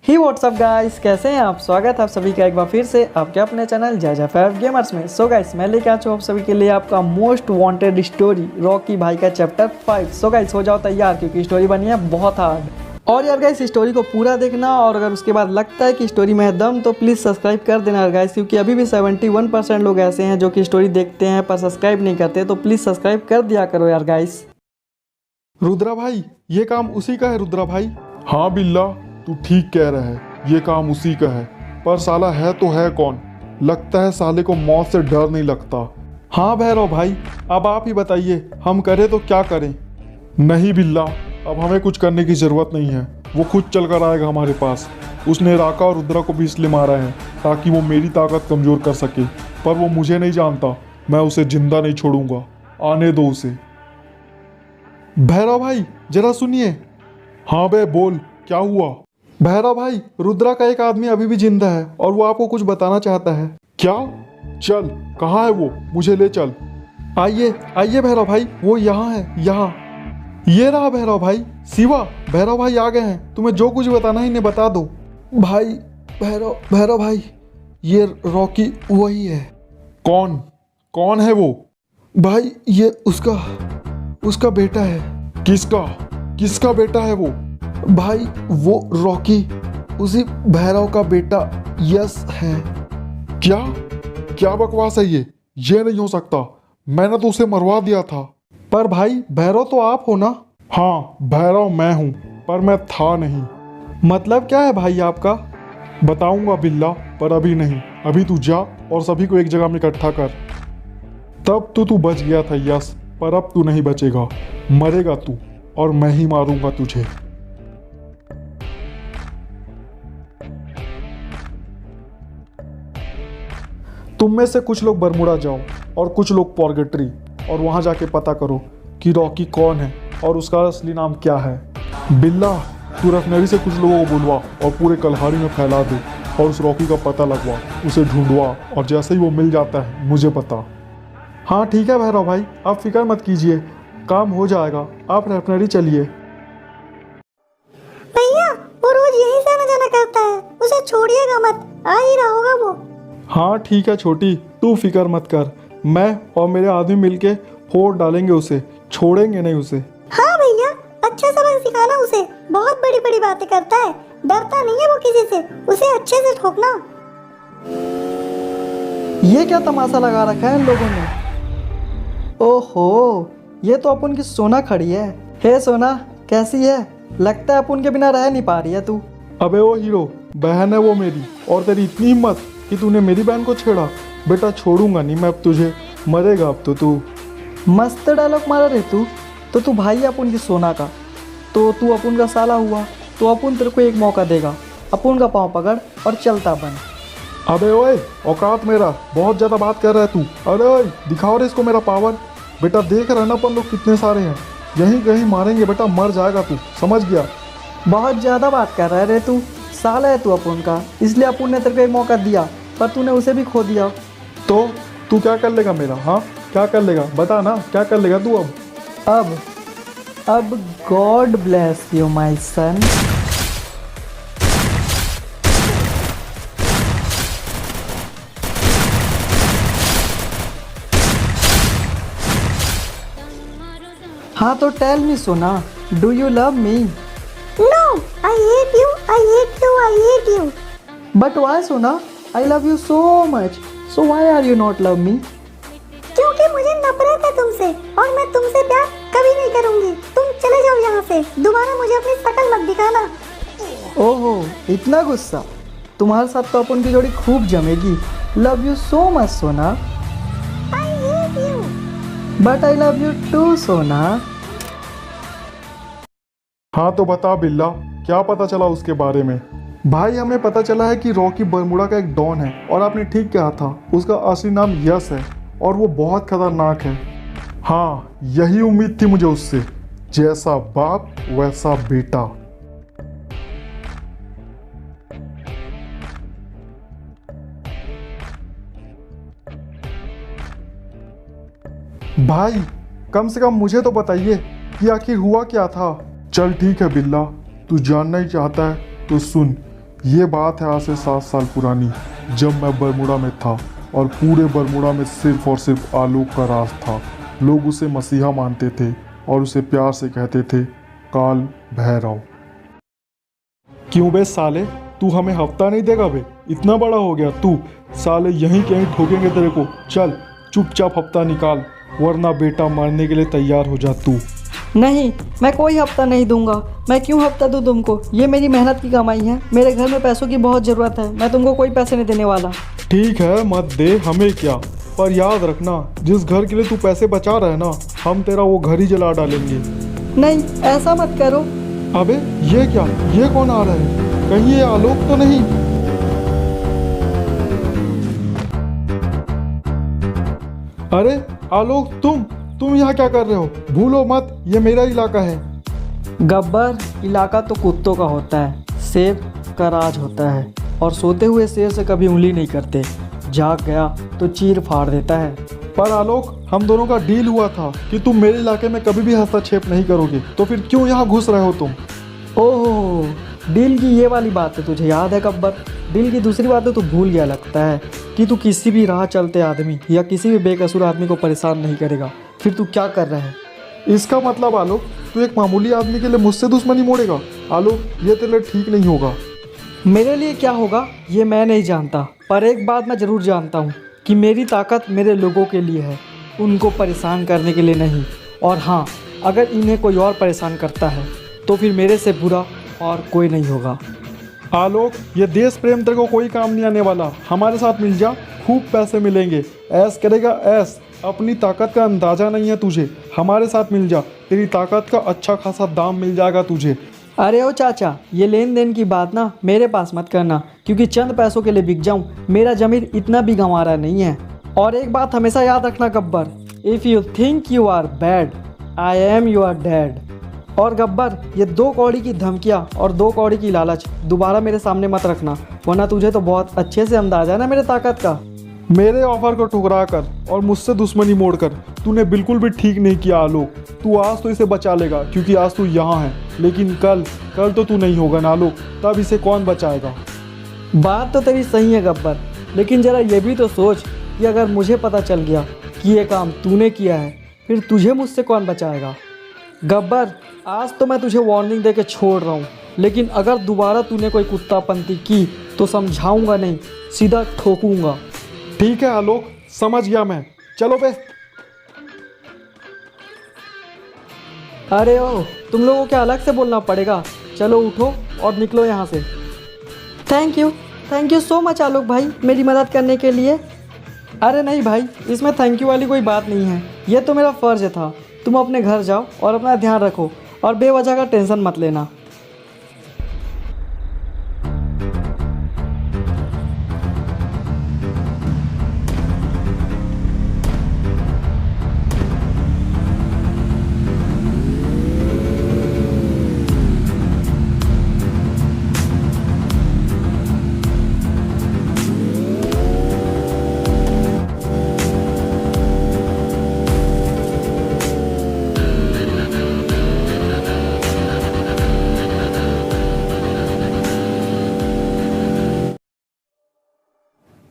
ही WhatsApp guys, कैसे हैं आप। स्वागत है आप सभी का एक बार फिर से आपके अपने चैनल JJ5 गेमर्स में। सो गाइस, मैं लेके आ चुका हूँ आप सभी के लिए आपका मोस्ट वांटेड स्टोरी रॉकी भाई का चैप्टर 5। सो गाइस, हो जाओ तैयार क्योंकि स्टोरी बनी है बहुत हार्ड। और यार गाइस, स्टोरी को पूरा देखना और अगर उसके बाद लगता है कि स्टोरी में है दम तो प्लीज़ सब्सक्राइब कर देना यार गाइस, क्योंकि अभी भी 71% लोग ऐसे हैं जो कि स्टोरी देखते हैं पर सब्सक्राइब नहीं करते। तो प्लीज़ सब्सक्राइब कर दिया करो यार गाइस। रुद्रा भाई, ये काम उसी का है रुद्रा भाई। हाँ बिल्ला, तू ठीक कह रहा है, ये काम उसी का है। पर साला है तो है कौन? लगता है साले को मौत से डर नहीं लगता। हाँ भैरव भाई, अब आप ही बताइए, हम करें तो क्या करें? नहीं बिल्ला, अब हमें कुछ करने की ज़रूरत नहीं है। वो खुद चल कर आएगा हमारे पास। उसने राका और रुद्रा को भी इसलिए मारा है ताकि वो मेरी ताकत कमज़ोर कर सके। पर वो मुझे नहीं जानता, मैं उसे जिंदा नहीं छोड़ूंगा। आने दो उसे। भैरव भाई जरा सुनिए। हाँ बे बोल, क्या हुआ? भैरव भाई, रुद्रा का एक आदमी अभी भी जिंदा है और वो आपको कुछ बताना चाहता है। क्या? चल, कहाँ है वो? मुझे ले चल। आइए आइए भैरव भाई, वो यहाँ है, यहाँ। ये रहा भैरव भाई। शिवा, भैरव भाई आ गए हैं। तुम्हें जो कुछ बताना है इन्हें बता दो। भाई, भैरव भाई, ये रॉकी वही है। कौन? कौन है वो? भाई, ये उसका बेटा है। किसका बेटा है वो? भाई, वो रॉकी उसी भैरव का बेटा यस है। क्या बकवास है ये नहीं हो सकता। मैंने तो उसे मरवा दिया था। पर भाई, भैरव तो आप हो ना? हाँ, भैरव मैं हूँ, पर मैं था नहीं। मतलब क्या है भाई आपका? बताऊंगा बिल्ला, पर अभी नहीं। अभी तू जा और सभी को एक जगह में इकट्ठा कर। तब तो तू बच गया था यस, पर अब तू नहीं बचेगा। मरेगा तू, और मैं ही मारूंगा तुझे। तुम में से कुछ लोग बरमुडा जाओ और कुछ लोग पॉर्गेट्री, और वहां जाके पता करो कि रॉकी कौन है और उसका असली नाम क्या है। बिल्ला, तू रफनेरी से कुछ लोगों को बुलवा और पूरे कल्हारी में फैला दे और उस रॉकी का पता लगवा, उसे ढूंढवा, और जैसे ही वो मिल जाता है मुझे पता। हाँ ठीक है भैरव भाई, आप फिक्र मत कीजिए, काम हो जाएगा। आप रफनेरी चलिए। भैया, वो रोज यहीं से आना जाना करता है, उसे छोड़िएगा मत, आ ही रहा होगा वो। हाँ ठीक है छोटी, तू फिक्र मत कर। मैं और मेरे आदमी मिलके फोड़ डालेंगे उसे, छोड़ेंगे नहीं उसे। हाँ भैया, अच्छा सबक सिखाना उसे। बहुत बड़ी बड़ी बातें करता है, डरता नहीं है वो किसी से। उसे अच्छे से ठोकना। ये क्या तमाशा लगा रखा है इन लोगों ने। ओहो, ये तो अपन की सोना खड़ी है। हे सोना, कैसी है? लगता है अपन के बिना रह नहीं पा रही है तू। अबे वो हीरो, बहन है वो मेरी, और तेरी इतनी हिम्मत कि तूने मेरी बहन को छेड़ा। बेटा छोड़ूंगा नहीं मैं अब तुझे, मरेगा अब तो तू। मस्त डायलॉग मारा रे तू। तो तू भाई है अपन की सोना का, तो तू अपन का साला हुआ, तो अपन तेरे को एक मौका देगा। अपन का पाँव पकड़ और चलता बन। अबे ओए, औकात मेरा, बहुत ज़्यादा बात कर रहा है तू। अरे ओए, दिखाओ रे इसको मेरा पावर। बेटा देख रहा है ना अपन लोग कितने सारे हैं। यहीं कहीं मारेंगे बेटा, मर जाएगा तू, समझ गया? बहुत ज़्यादा बात कर रहा है रे तू। साला है तू अपन का, इसलिए अपन ने तेरे को एक मौका दिया, पर तूने उसे भी खो दिया। तो तू क्या कर लेगा मेरा? हाँ, क्या कर लेगा बता ना, क्या कर लेगा तू अब? अब God bless you my son. हाँ तो टेल मी सोना, do you love me? No, I hate you, I hate you, I hate you. But why सोना, I love you so much, so why are you not love me? क्योंकि मुझे नफरत है तुमसे और मैं तुमसे प्यार कभी नहीं करूंगी। तुम चले जाओ यहाँ से, दोबारा मुझे अपनी शक्ल मत दिखाना। ओहो, इतना गुस्सा? तुम्हारे साथ तो अपन की जोड़ी खूब जमेगी। लव यू सो मच सोना। I hate you. But I love you too सोना। हाँ तो बता बिल्ला, क्या पता चला उसके बारे में? भाई, हमें पता चला है कि रॉकी बरमुडा का एक डॉन है, और आपने ठीक कहा था, उसका असली नाम यस है और वो बहुत खतरनाक है। हाँ, यही उम्मीद थी मुझे उससे। जैसा बाप वैसा बेटा। भाई, कम से कम मुझे तो बताइए कि आखिर हुआ क्या था। चल ठीक है बिल्ला, तू जानना ही चाहता है तो सुन। ये बात है आज से 7 साल पुरानी, जब मैं बरमुडा में था और पूरे बरमुडा में सिर्फ और सिर्फ आलोक का राज था। लोग उसे मसीहा मानते थे और उसे प्यार से कहते थे काल भैरव। क्यों बे साले, तू हमें हफ्ता नहीं देगा बे? इतना बड़ा हो गया तू, साले यहीं कहीं ठोकेंगे तेरे को। चल चुपचाप हफ्ता निकाल, वरना बेटा मरने के लिए तैयार हो जा तू। नहीं, मैं कोई हफ्ता नहीं दूंगा। मैं क्यों हफ्ता दूं तुमको? ये मेरी मेहनत की कमाई है। मेरे घर में पैसों की बहुत ज़रूरत है। मैं तुमको कोई पैसे नहीं देने वाला। ठीक है मत दे, हमें क्या, पर याद रखना जिस घर के लिए तू पैसे बचा रहा है ना, हम तेरा वो घर ही जला डालेंगे। नहीं, ऐसा मत करो। अबे ये क्या, ये कौन आ रहा है? कहीं ये आलोक तो नहीं? अरे आलोक, तुम यहाँ क्या कर रहे हो? भूलो मत, ये मेरा इलाका है। गब्बर, इलाका तो कुत्तों का होता है, शेर का राज होता है। और सोते हुए शेर से कभी उंगली नहीं करते, जाग गया तो चीर फाड़ देता है। पर आलोक, हम दोनों का डील हुआ था कि तुम मेरे इलाके में कभी भी हस्तक्षेप नहीं करोगे, तो फिर क्यों यहाँ घुस रहे हो तुम? ओह, डील की ये वाली बात है तुझे याद है गब्बर? डील की दूसरी बात तो तू भूल गया लगता है कि तू किसी भी राह चलते आदमी या किसी भी बेकसूर आदमी को परेशान नहीं करेगा। फिर तू क्या कर रहा है? इसका मतलब आलोक, तू एक मामूली आदमी के लिए मुझसे दुश्मनी मोड़ेगा? आलोक, ये तेरे लिए ठीक नहीं होगा। मेरे लिए क्या होगा ये मैं नहीं जानता, पर एक बात मैं ज़रूर जानता हूँ कि मेरी ताकत मेरे लोगों के लिए है, उनको परेशान करने के लिए नहीं। और हाँ, अगर इन्हें कोई और परेशान करता है तो फिर मेरे से बुरा और कोई नहीं होगा। आलोक, ये देश प्रेम तेरे को कोई काम नहीं आने वाला। हमारे साथ मिल जा, खूब पैसे मिलेंगे, ऐश करेगा ऐश। अपनी ताकत का अंदाज़ा नहीं है तुझे, हमारे साथ मिल जा, तेरी ताकत का अच्छा खासा दाम मिल जाएगा तुझे। अरे ओ चाचा, ये लेन देन की बात ना मेरे पास मत करना, क्योंकि चंद पैसों के लिए बिक जाऊँ, मेरा ज़मीर इतना भी गंवारा नहीं है। और एक बात हमेशा याद रखना Gabbar, if you think you are bad, I am your dad. और गब्बर, ये 2 कौड़ी की धमकियाँ और 2 कौड़ी की लालच दोबारा मेरे सामने मत रखना, वरना तुझे तो बहुत अच्छे से अंदाजा है ना मेरे ताकत का। मेरे ऑफर को ठुकरा कर और मुझसे दुश्मनी मोड़कर तूने बिल्कुल भी ठीक नहीं किया आलोक। तू आज तो इसे बचा लेगा क्योंकि आज तू यहाँ है, लेकिन कल तो तू नहीं होगा ना आलोक, तब इसे कौन बचाएगा? बात तो तेरी सही है गब्बर, लेकिन ज़रा ये भी तो सोच कि अगर मुझे पता चल गया कि ये काम तूने किया है, फिर तुझे मुझसे कौन बचाएगा? गब्बर, आज तो मैं तुझे वार्निंग दे के छोड़ रहा हूँ, लेकिन अगर दोबारा तूने कोई कुत्तापंती की तो समझाऊंगा नहीं, सीधा ठोकूंगा। ठीक है आलोक, समझ गया मैं, चलो बे। अरे ओ, तुम लोगों को क्या अलग से बोलना पड़ेगा? चलो उठो और निकलो यहाँ से। थैंक यू सो मच आलोक भाई, मेरी मदद करने के लिए। अरे नहीं भाई, इसमें थैंक यू वाली कोई बात नहीं है, ये तो मेरा फ़र्ज़ था। तुम अपने घर जाओ और अपना ध्यान रखो और बेवजह का टेंशन मत लेना।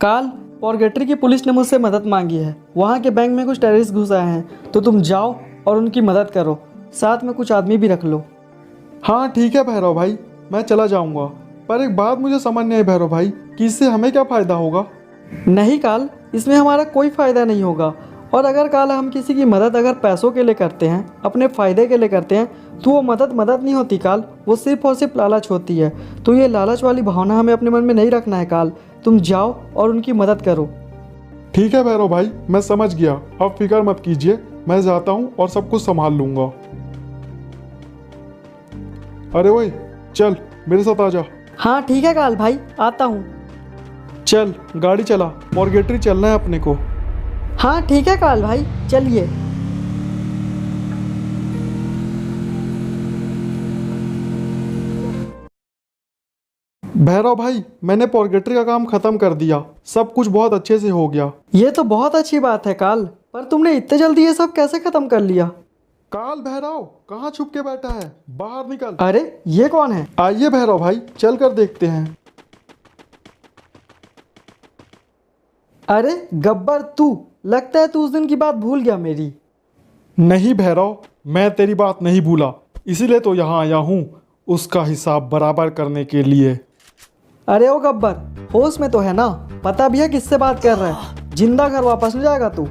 काल, पॉर्गेटरी की पुलिस ने मुझसे मदद मांगी है। वहाँ के बैंक में कुछ टेररिस्ट घुस आए हैं, तो तुम जाओ और उनकी मदद करो, साथ में कुछ आदमी भी रख लो। हाँ ठीक है भैरव भाई, मैं चला जाऊँगा, पर एक बात मुझे समझ नहीं आई भैरव भाई कि इससे हमें क्या फ़ायदा होगा? नहीं काल, इसमें हमारा कोई फ़ायदा नहीं होगा। और अगर काल हम किसी की मदद अगर पैसों के लिए करते हैं, अपने फ़ायदे के लिए करते हैं, तो वो मदद नहीं होती काल, वो सिर्फ और सिर्फ लालच होती है। तो ये लालच वाली भावना हमें अपने मन में नहीं रखना है काल। तुम जाओ और उनकी मदद करो। ठीक है भैरव भाई, मैं समझ गया, अब फिक्र मत कीजिए, मैं जाता हूँ और सब कुछ संभाल लूँगा। अरे ओए, चल मेरे साथ आ जा। हाँ ठीक है काल भाई, आता हूँ। चल गाड़ी चला, पॉर्गेटरी चलना है अपने को। हाँ ठीक है काल भाई, चलिए। भैरव भाई, मैंने पॉर्गेटरी का काम खत्म कर दिया, सब कुछ बहुत अच्छे से हो गया। ये तो बहुत अच्छी बात है काल, पर तुमने इतने जल्दी ये सब कैसे खत्म कर लिया? काल भैरव कहाँ छुप के बैठा है, बाहर निकल। अरे ये कौन है? आइए भैरव भाई, चल कर देखते हैं। अरे गब्बर तू, लगता है तू उस दिन की बात भूल गया मेरी। नहीं भैरव, मैं तेरी बात नहीं भूला, इसीलिए तो यहाँ आया हूँ उसका हिसाब बराबर करने के लिए। अरे ओ गब्बर, होश में तो है ना? पता भी है किससे बात कर रहा है? जिंदा घर वापस नहीं जाएगा तू?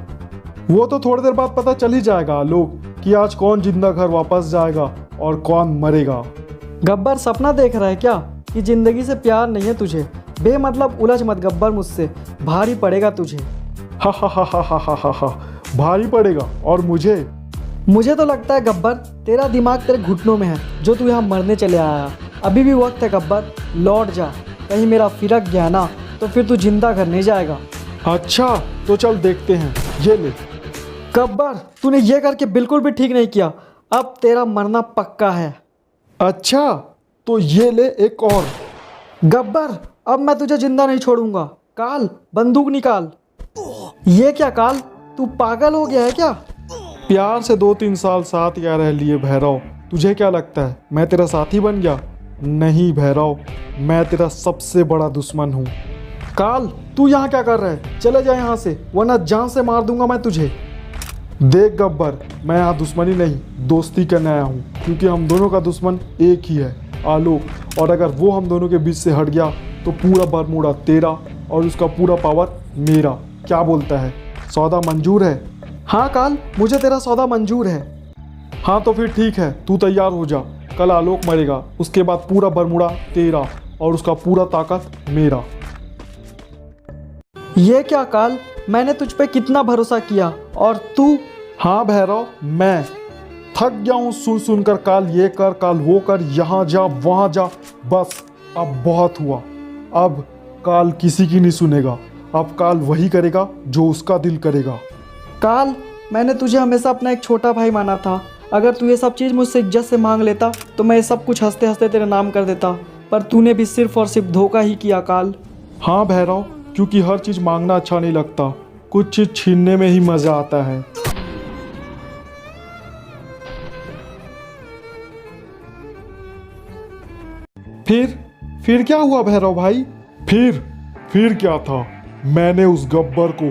वो तो थोड़ी देर बाद पता चल ही जाएगा आलोक कि आज कौन जिंदा घर वापस जाएगा और कौन मरेगा। गब्बर सपना देख रहा है क्या कि जिंदगी से प्यार नहीं है तुझे? बेमतलब उलझ मत गब्बर मुझसे, भारी पड़ेगा तुझे। हा हा हा हा हा हा हा, भारी पड़ेगा। और मुझे तो लगता है गब्बर तेरा दिमाग तेरे घुटनों में है जो तू यहाँ मरने चले आया। अभी भी वक्त है गब्बर, लौट जा। कहीं मेरा फिरक गया ना तो फिर तू जिंदा घर नहीं जाएगा। अच्छा तो चल देखते हैं, ये ले। गब्बर तूने ये करके बिल्कुल भी ठीक नहीं किया, अब तेरा मरना पक्का है। अच्छा तो ये ले एक और। गब्बर अब मैं तुझे जिंदा नहीं छोड़ूंगा। काल बंदूक निकाल। ये क्या काल, तू पागल हो गया है क्या? प्यार से 2-3 साल साथ क्या रह लिए भैरव, तुझे क्या लगता है मैं तेरा साथी बन गया? नहीं भैरव, मैं तेरा सबसे बड़ा दुश्मन हूँ। काल तू यहाँ क्या कर रहा है? चले जा यहाँ से वरना जान से मार दूंगा मैं तुझे। देख गब्बर, मैं यहाँ दुश्मनी नहीं दोस्ती करने आया हूँ, क्योंकि हम दोनों का दुश्मन एक ही है, आलोक। और अगर वो हम दोनों के बीच से हट गया तो पूरा बरमूडा तेरा और उसका पूरा पावर मेरा। क्या बोलता है, सौदा मंजूर है? हाँ काल, मुझे तेरा सौदा मंजूर है। हाँ तो फिर ठीक है, तू तैयार हो जा। कल आलोक मरेगा, उसके बाद पूरा बरमूडा तेरा और उसका पूरा ताकत मेरा। ये क्या काल, मैंने तुझ पे कितना भरोसा किया और तू? हाँ भैरव, मैं थक गया हूँ सुन सुनकर काल ये कर काल वो कर, यहाँ जा वहाँ जा। बस अब बहुत हुआ। अब काल किसी की नहीं सुनेगा। अब काल वही करेगा जो उसका दिल करेगा। काल मैंने तुझे हमेशा अपना एक छोटा भाई माना था। अगर तू ये सब चीज़ मुझसे इज्जत से मांग लेता तो मैं ये सब कुछ हंसते हंसते तेरे नाम कर देता, पर तूने भी सिर्फ और सिर्फ धोखा ही किया काल। हाँ भैरव, क्योंकि हर चीज़ मांगना अच्छा नहीं लगता, कुछ चीज़ छीनने में ही मज़ा आता है। फिर क्या हुआ भैरव भाई? फिर क्या था, मैंने उस गब्बर को।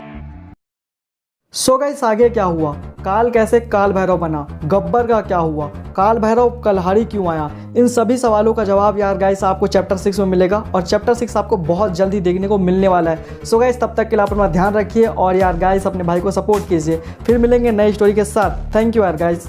सो गाइस आगे क्या हुआ? काल कैसे काल भैरव बना? गब्बर का क्या हुआ? काल भैरव कलहारी क्यों आया? इन सभी सवालों का जवाब यार गाइस आपको चैप्टर 6 में मिलेगा, और चैप्टर 6 आपको बहुत जल्दी देखने को मिलने वाला है। सो गाइस तब तक के लिए आप अपना ध्यान रखिए और यार गाइस अपने भाई को सपोर्ट कीजिए। फिर मिलेंगे नई स्टोरी के साथ। थैंक यू यार गाइस।